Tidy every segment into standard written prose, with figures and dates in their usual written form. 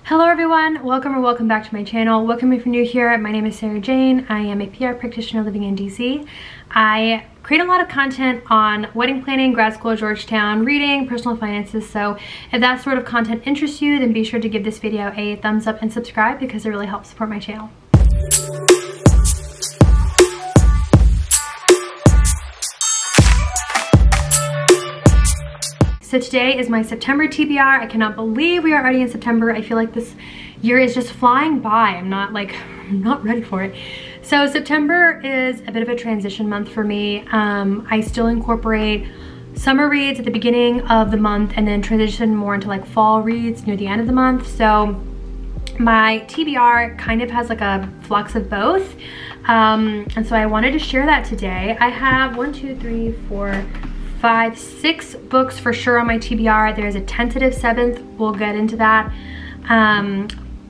Hello everyone, welcome or welcome back to my channel. Welcome if you're new here. My name is Sarah Jane. I am a PR practitioner living in DC. I create a lot of content on wedding planning, grad school at Georgetown, reading, personal finances. So if that sort of content interests you, then be sure to give this video a thumbs up and subscribe because it really helps support my channel. So today is my September TBR. I cannot believe we are already in September. I feel like this year is just flying by. I'm not ready for it. So September is a bit of a transition month for me. I still incorporate summer reads at the beginning of the month and then transition more into like fall reads near the end of the month. So my TBR kind of has like a flux of both. And so I wanted to share that today. I have 6 books for sure on my TBR. There's a tentative 7th. We'll get into that.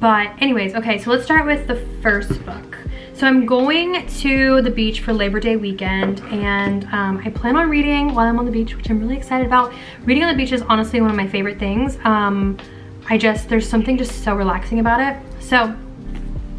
But anyways, okay, so let's start with the first book. So I'm going to the beach for Labor Day weekend, and I plan on reading while I'm on the beach, which I'm really excited about. Reading on the beach is honestly one of my favorite things. There's something just so relaxing about it. So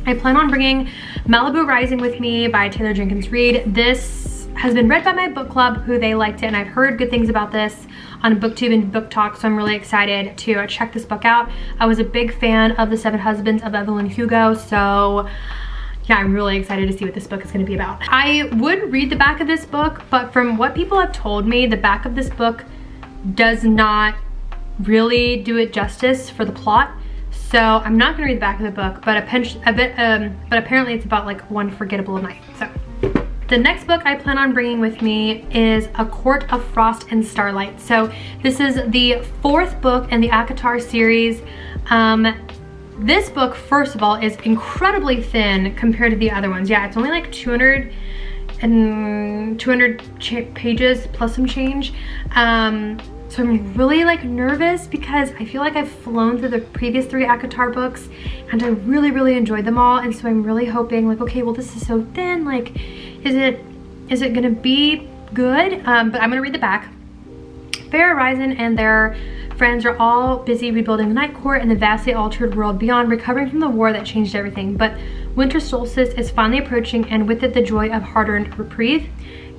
I plan on bringing Malibu Rising with me by Jenkins Reid. This has been read by my book club, who they liked it, and I've heard good things about this on BookTube and Book Talk, so I'm really excited to check this book out. I was a big fan of The Seven Husbands of Evelyn Hugo, so yeah, I'm really excited to see what this book is going to be about. I would read the back of this book, but from what people have told me, the back of this book does not really do it justice for the plot. So I'm not going to read the back of the book, but apparently it's about like one forgettable night. So the next book I plan on bringing with me is A Court of Frost and Starlight. So this is the 4th book in the ACOTAR series. This book, first of all, is incredibly thin compared to the other ones. Yeah, it's only like 200 pages plus some change. So I'm really like nervous because I feel like I've flown through the previous 3 ACOTAR books and I really enjoyed them all, and so I'm really hoping like, okay, well this is so thin, like is it gonna be good? But I'm gonna read the back. Fair Horizon and their friends are all busy rebuilding the Night Court in the vastly altered world beyond, recovering from the war that changed everything. But winter solstice is finally approaching, and with it the joy of hard-earned reprieve.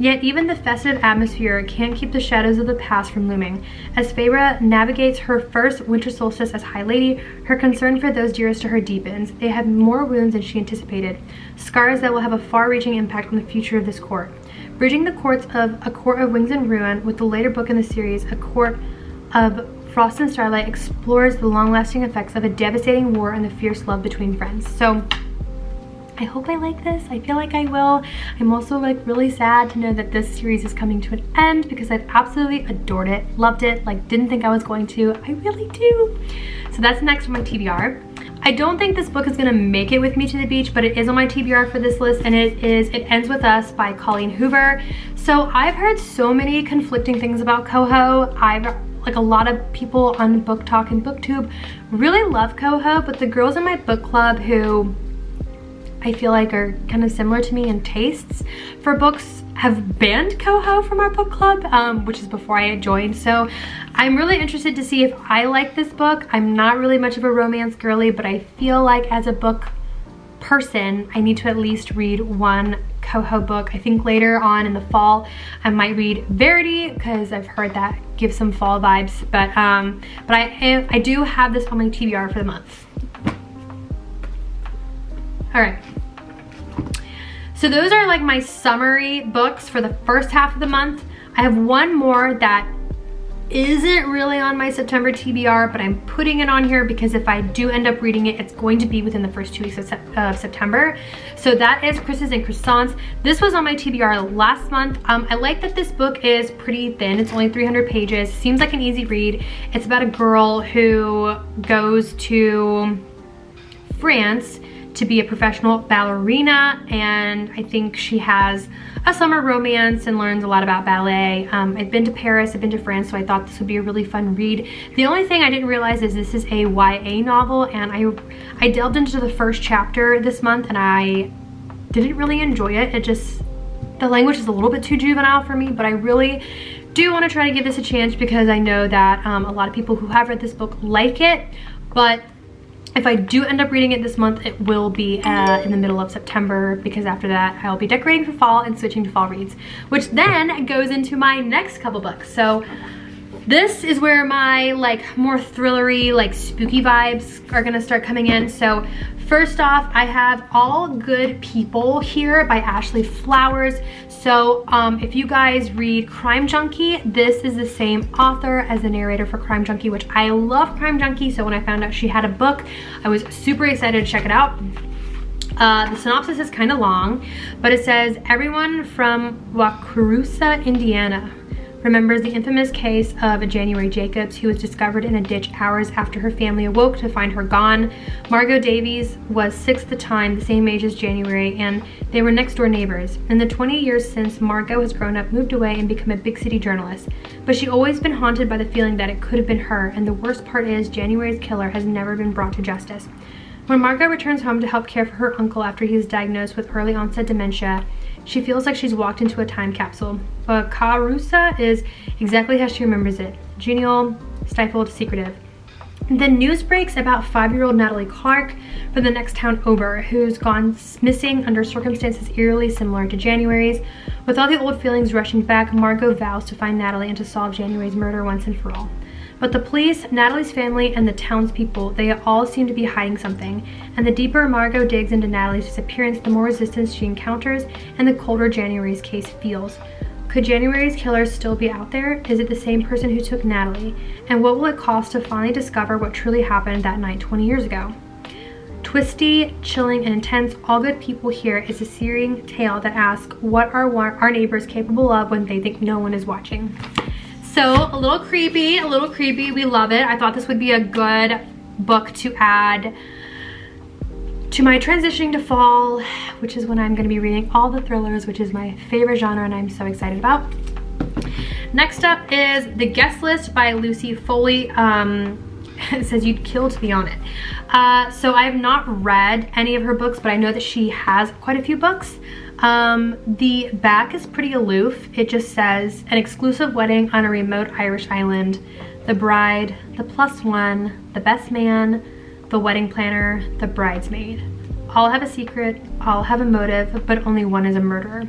Yet even the festive atmosphere can't keep the shadows of the past from looming. As Feyre navigates her first winter solstice as High Lady, her concern for those dearest to her deepens. They have more wounds than she anticipated, scars that will have a far-reaching impact on the future of this court. Bridging the courts of A Court of Wings and Ruin with the later book in the series, A Court of Frost and Starlight, explores the long-lasting effects of a devastating war and the fierce love between friends. So I hope I like this. I feel like I will. I'm also like really sad to know that this series is coming to an end because I've absolutely adored it, loved it, like didn't think I was going to. I really do. So that's next on my TBR. I don't think this book is gonna make it with me to the beach, but it is on my TBR for this list, and it is It Ends With Us by Colleen Hoover. So I've heard so many conflicting things about Coho. Like a lot of people on Book Talk and BookTube really love Coho, but the girls in my book club who I feel like are kind of similar to me in tastes for books have banned Coho from our book club, which is before I had joined. So I'm really interested to see if I like this book. I'm not really much of a romance girly, but I feel like as a book person, I need to at least read one Coho book. I think later on in the fall, I might read Verity because I've heard that gives some fall vibes. But I do have this on my TBR for the month. All right, so those are like my summary books for the first half of the month. I have one more that isn't really on my September TBR, but I'm putting it on here because if I do end up reading it, it's going to be within the first 2 weeks of September. So that is Chris's and Croissants. This was on my TBR last month. I like that this book is pretty thin. It's only 300 pages. Seems like an easy read. It's about a girl who goes to France to be a professional ballerina, and I think she has a summer romance and learns a lot about ballet. I've been to Paris, I've been to France, so I thought this would be a really fun read. The only thing I didn't realize is this is a YA novel, and I delved into the first chapter this month and I didn't really enjoy it. The language is a little bit too juvenile for me, but I really do want to try to give this a chance because I know that a lot of people who have read this book like it, but If I do end up reading it this month, it will be in the middle of September, because after that I'll be decorating for fall and switching to fall reads, which then goes into my next couple books. So this is where my like more thrillery, like spooky vibes are gonna start coming in. So first off, I have All Good People here by Ashley Flowers. So if you guys read Crime Junkie, this is the same author as the narrator for Crime Junkie, which I love Crime Junkie. So when I found out she had a book, I was super excited to check it out. The synopsis is kind of long, but it says, everyone from Waukerusa, Indiana remembers the infamous case of January Jacobs, who was discovered in a ditch hours after her family awoke to find her gone. Margot Davies was 6 at the time, the same age as January, and they were next door neighbors. In the 20 years since, Margot has grown up, moved away, and become a big city journalist. But she's always been haunted by the feeling that it could have been her, and the worst part is January's killer has never been brought to justice. When Margot returns home to help care for her uncle after he is diagnosed with early onset dementia, she feels like she's walked into a time capsule. But Waukerusa is exactly how she remembers it. Genial, stifled, secretive. Then news breaks about 5-year-old Natalie Clark from the next town over, who's gone missing under circumstances eerily similar to January's. With all the old feelings rushing back, Margot vows to find Natalie and to solve January's murder once and for all. But the police, Natalie's family, and the townspeople, they all seem to be hiding something. And the deeper Margot digs into Natalie's disappearance, the more resistance she encounters and the colder January's case feels. Could January's killer still be out there? Is it the same person who took Natalie? And what will it cost to finally discover what truly happened that night 20 years ago? Twisty, chilling, and intense, All Good People here is a searing tale that asks, what are our neighbors capable of when they think no one is watching? So a little creepy, we love it. I thought this would be a good book to add to my transitioning to fall, which is when I'm gonna be reading all the thrillers, which is my favorite genre and I'm so excited about. Next up is The Guest List by Lucy Foley. It says you'd kill to be on it. So I have not read any of her books, but I know that she has quite a few books. The back is pretty aloof. It just says, an exclusive wedding on a remote Irish island, the bride, the plus one, the best man, the wedding planner, the bridesmaid. All have a secret, all have a motive, but only one is a murderer.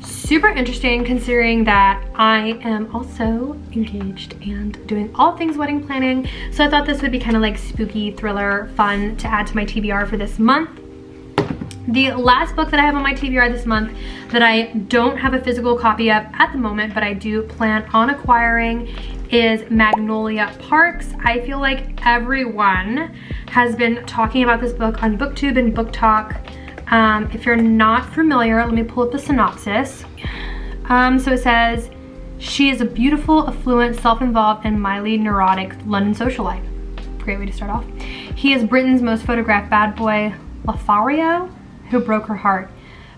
Super interesting considering that I am also engaged and doing all things wedding planning. So I thought this would be kind of like spooky thriller fun to add to my TBR for this month. The last book that I have on my TBR this month that I don't have a physical copy of at the moment, but I do plan on acquiring, is Magnolia Parks. I feel like everyone has been talking about this book on BookTube and Book Talk. If you're not familiar, let me pull up the synopsis. So it says, she is a beautiful, affluent, self-involved, and mildly neurotic London socialite. Great way to start off. He is Britain's most photographed bad boy, Lothario, who broke her heart.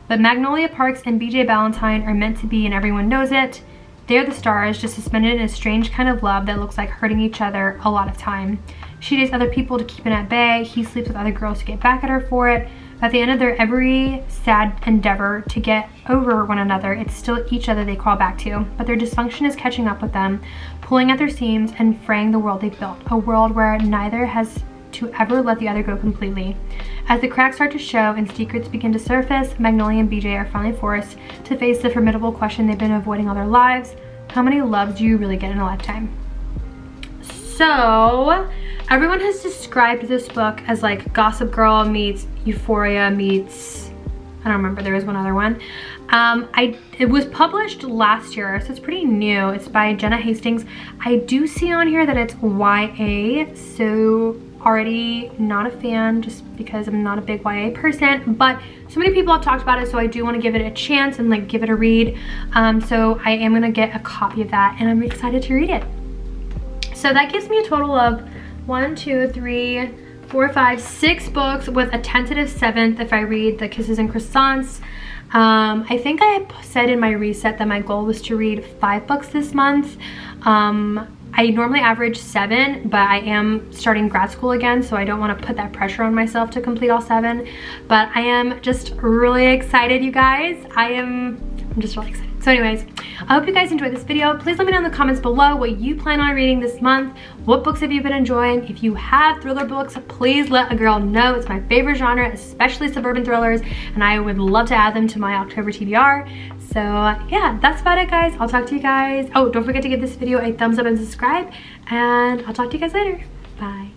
But Magnolia Parks and BJ Ballantyne are meant to be, and everyone knows it. They're the stars, just suspended in a strange kind of love that looks like hurting each other a lot of time. She dates other people to keep it at bay. He sleeps with other girls to get back at her for it. But at the end of their every sad endeavor to get over one another, it's still each other they crawl back to. But their dysfunction is catching up with them, pulling at their seams and fraying the world they've built. A world where neither has to ever let the other go completely. As the cracks start to show and secrets begin to surface, Magnolia and BJ are finally forced to face the formidable question they've been avoiding all their lives. How many loves do you really get in a lifetime? So, everyone has described this book as like Gossip Girl meets Euphoria meets, I don't remember, there was one other one. It was published last year, so it's pretty new. It's by Jenna Hastings. I do see on here that it's YA, so already not a fan just because I'm not a big YA person, but so many people have talked about it, so I do want to give it a chance and like give it a read. So I am gonna get a copy of that and I'm excited to read it. So that gives me a total of 1, 2, 3, 4, 5, 6 books with a tentative 7th if I read The Kisses and Croissants. I think I had said in my reset that my goal was to read 5 books this month. I normally average 7, but I am starting grad school again, so I don't want to put that pressure on myself to complete all 7. But I am just really excited, you guys. I'm just really excited. So anyways, I hope you guys enjoyed this video. Please let me know in the comments below what you plan on reading this month. What books have you been enjoying? If you have thriller books, please let a girl know. It's my favorite genre, especially suburban thrillers, and I would love to add them to my October TBR. So yeah, that's about it, guys. I'll talk to you guys. Oh, don't forget to give this video a thumbs up and subscribe, and I'll talk to you guys later. Bye.